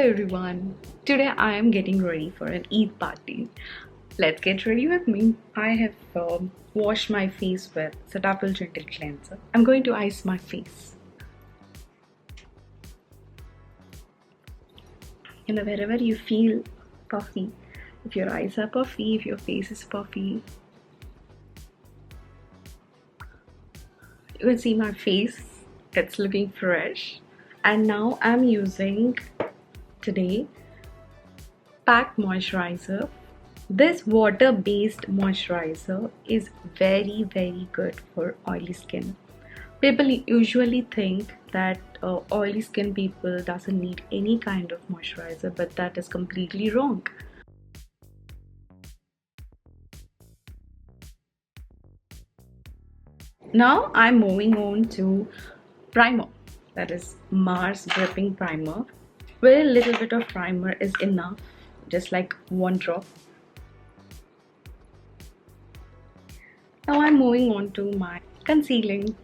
everyone, today I am getting ready for an Eid party. Let's get ready with me. I have washed my face with Cetaphil Gentle Cleanser. I'm going to ice my face. Wherever you feel puffy, if your eyes are puffy, if your face is puffy, you can see my face, it's looking fresh. And now I'm using today pack moisturizer. This water-based moisturizer is very good for oily skin. People usually think that oily skin people doesn't need any kind of moisturizer, but that is completely wrong. Now I'm moving on to primer, that is Mars Gripping Primer. Very little bit of primer is enough, just like one drop. Now I'm moving on to my concealing.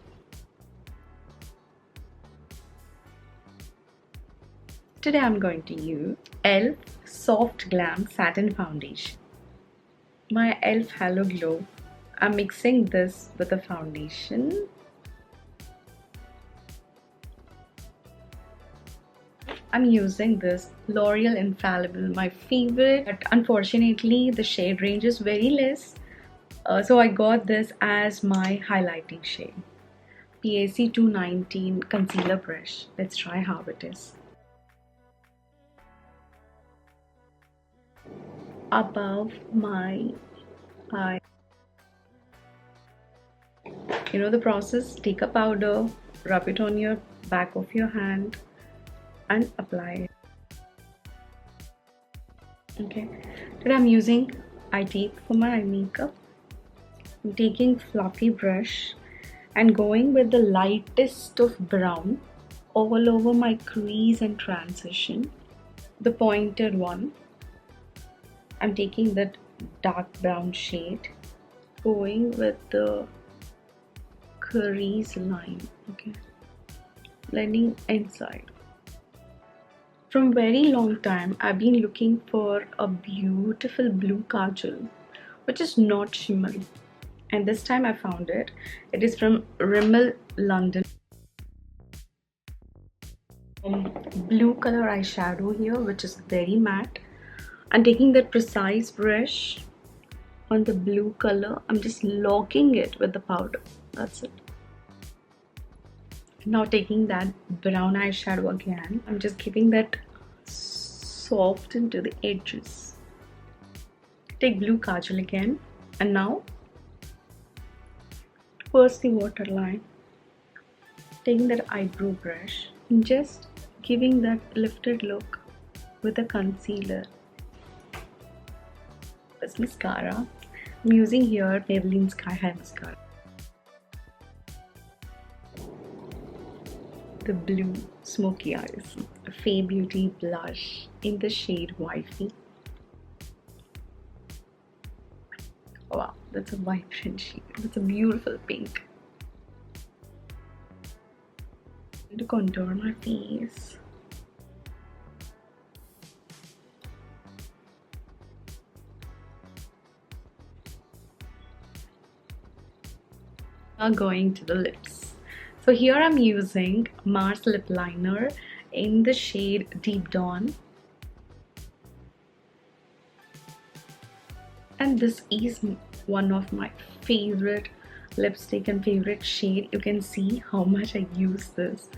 Today I'm going to use e.l.f. Soft Glam Satin Foundation. My e.l.f. Halo Glow. I'm mixing this with the foundation. I'm using this L'Oreal Infallible, my favorite, but unfortunately the shade range is very less. So I got this as my highlighting shade. PAC 219 concealer brush. Let's try how it is. Above my eye. You know the process. Take a powder, rub it on your back of your hand and apply it. Okay, today I'm using eye tape for my eye makeup. I'm taking fluffy brush and going with the lightest of brown all over my crease and transition. The pointed one. I'm taking that dark brown shade, going with the crease line. Okay, blending inside. From very long time I've been looking for a beautiful blue kajal which is not shimmery, and this time I found it. It is from Rimmel London. Blue color eyeshadow here which is very matte. I'm taking that precise brush on the blue color. I'm just locking it with the powder. That's it. Now taking that brown eyeshadow again, I'm just giving that soft into the edges. Take blue kajal again, and now first the waterline. Taking that eyebrow brush and just giving that lifted look with a concealer. This mascara, I'm using here Maybelline Sky High Mascara. The blue smoky eyes, Fay Beauty blush in the shade Wifey. Oh, wow, that's a vibrant shade. That's a beautiful pink. To contour my face. Now going to the lips. So here I'm using Mars lip liner in the shade Deep Dawn, and this is one of my favorite lipstick and favorite shade. You can see how much I use this.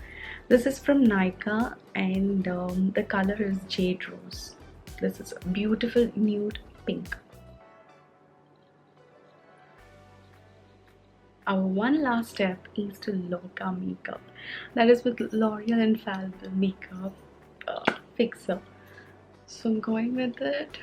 This is from Nykaa, and the color is Jade Rose. This is a beautiful nude pink. Our one last step is to lock our makeup. That is with L'Oreal Infallible Makeup Fixer. So I'm going with it.